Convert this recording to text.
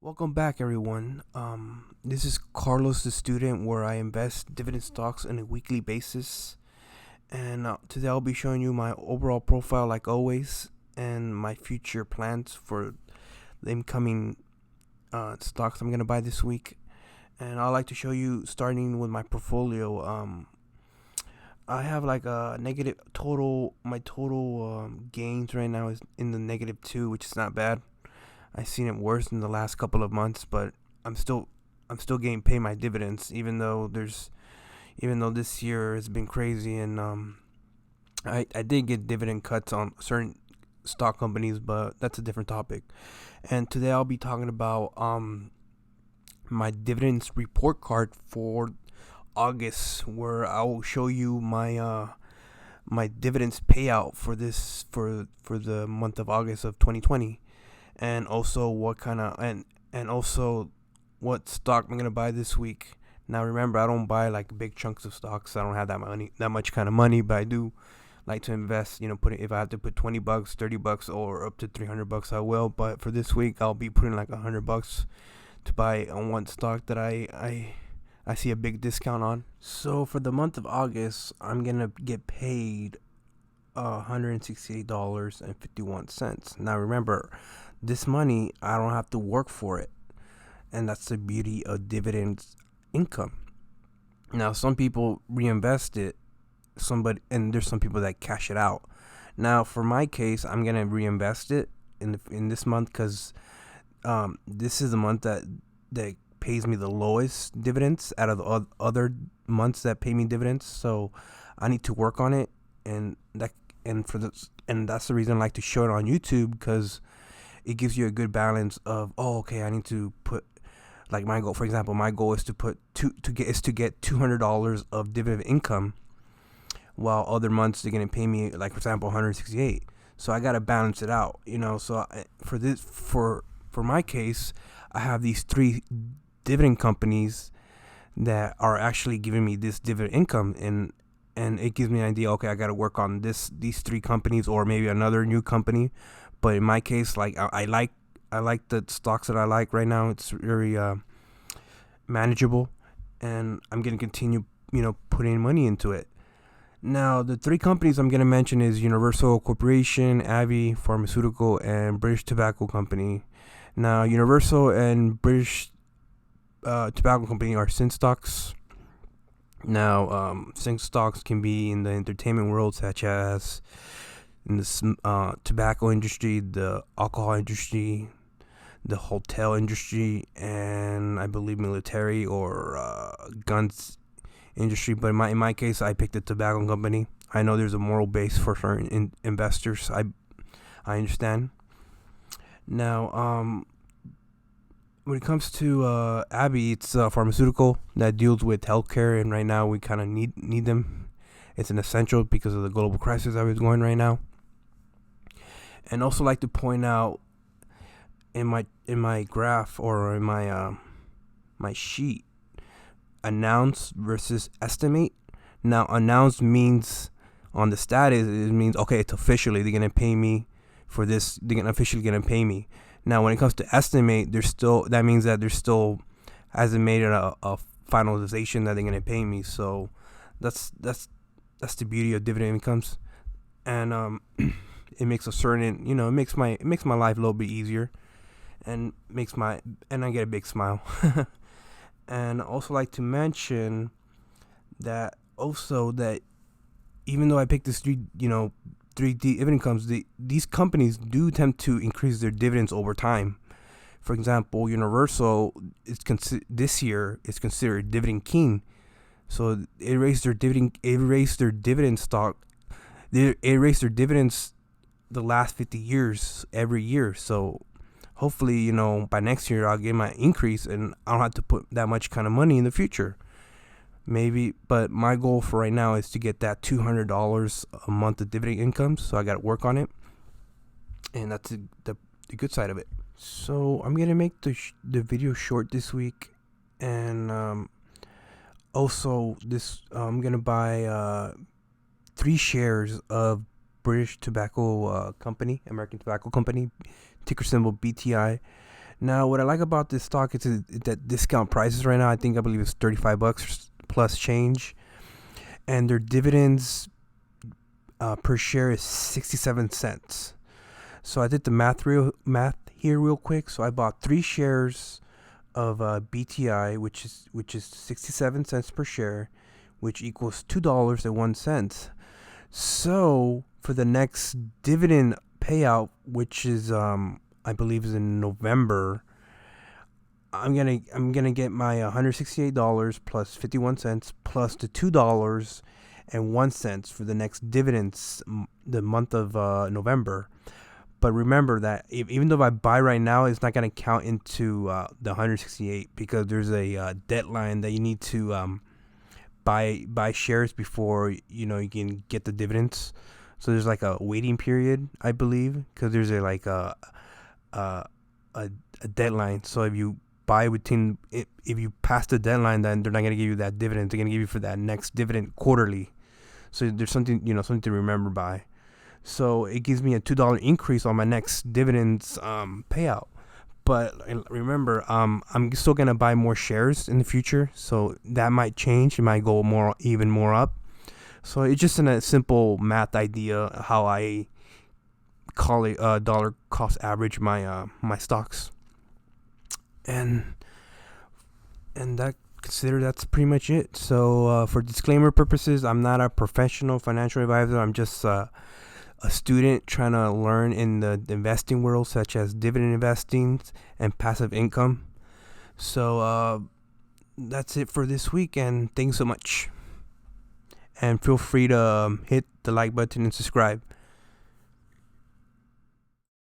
Welcome back, everyone. This is Carlos, the student, where I invest dividend stocks on a weekly basis. And today I'll be showing you my overall profile, like always, and my future plans for the incoming stocks I'm gonna buy this week. And I'd like to show you, starting with my portfolio. I have like a negative total. My total gains right now is in the -2, which is not bad. I've seen it worse in the last couple of months, but I'm still getting paid my dividends, even though this year has been crazy, and I did get dividend cuts on certain stock companies, but that's a different topic. And today I'll be talking about my dividends report card for August, where I will show you my dividends payout for the month of August of 2020, and also and also what stock I'm gonna buy this week. Now remember, I don't buy like big chunks of stocks. I don't have that much kind of money, but I do like to invest. If I have to put $20, $30, or up to $300, I will. But for this week, I'll be putting like $100 to buy on one stock that I see a big discount on. So for the month of August, I'm gonna get paid $168.51. Now remember, this money, I don't have to work for it, and that's the beauty of dividends income. Now some people reinvest it, and there's some people that cash it out. Now for my case, I'm gonna reinvest it in this month, because this is the month that pays me the lowest dividends out of the other months that pay me dividends. So I need to work on it, and that's the reason I like to show it on YouTube, because it gives you a good balance of, okay, I need to put, like, my goal. For example, my goal is to get $200 of dividend income, while other months they're gonna pay me, like, for example, 168. So I gotta balance it out, So for my case, I have these three dividend companies that are actually giving me this dividend income, and it gives me an idea. Okay, I got to work on these three companies, or maybe another new company. But in my case, like, I like the stocks that I like right now. It's very manageable, and I'm gonna continue putting money into it. Now the three companies I'm gonna mention is Universal Corporation, ABBV Pharmaceutical, and British Tobacco Company. Now Universal and British Tobacco Company are sin stocks. Now, sin stocks can be in the entertainment world, such as in the tobacco industry, the alcohol industry, the hotel industry, and I believe military or guns industry. But in my case, I picked the tobacco company. I know there's a moral base for certain investors. I understand. Now, when it comes to ABBV, it's a pharmaceutical that deals with healthcare, and right now we kind of need them. It's an essential because of the global crisis that is going right now. And also like to point out, in my graph, or in my sheet, announce versus estimate. Now announce means, on the status, it means, okay, it's officially, they're gonna pay me for this. They're officially gonna pay me. Now when it comes to estimate, that means that there's still hasn't made it a finalization that they're gonna pay me. So that's the beauty of dividend incomes, and it makes it makes my life a little bit easier, and I get a big smile. And also like to mention that even though I picked this three dividend incomes, these companies do tend to increase their dividends over time. For example, Universal this year is considered dividend king, so it raised their dividend stock. It raised their dividends the last 50 years every year. So hopefully, by next year I'll get my increase, and I don't have to put that much kind of money in the future. Maybe, but my goal for right now is to get that $200 a month of dividend income. So I got to work on it, and that's the good side of it. So I'm gonna make the video short this week, and also I'm gonna buy 3 shares of British Tobacco Company, American Tobacco Company, ticker symbol BTI. Now, what I like about this stock is that discount prices right now. I believe it's $35 plus change, and their dividends per share is 67 cents. So I did the math here real quick. So I bought 3 shares of BTI, which is 67 cents per share, which equals $2.01. So for the next dividend payout, which is I believe is in November, I'm gonna get my $168 plus 51 cents plus the $2.01 for the next dividends, the month of November. But remember that even though if I buy right now, it's not gonna count into the 168 because there's a deadline that you need to buy shares before you can get the dividends. So there's like a waiting period, I believe, because there's a deadline. So if you buy if you pass the deadline, then they're not gonna give you that dividend. They're gonna give you for that next dividend quarterly. So there's something to remember by. So it gives me a $2 increase on my next dividends payout. But remember, I'm still gonna buy more shares in the future, so that might change. It might go even more up. So it's just a simple math idea how I call it dollar cost average my stocks, and that's pretty much it. So for disclaimer purposes, I'm not a professional financial advisor. I'm just a student trying to learn in the investing world, such as dividend investing and passive income. So that's it for this week, and thanks so much. And feel free to hit the like button and subscribe.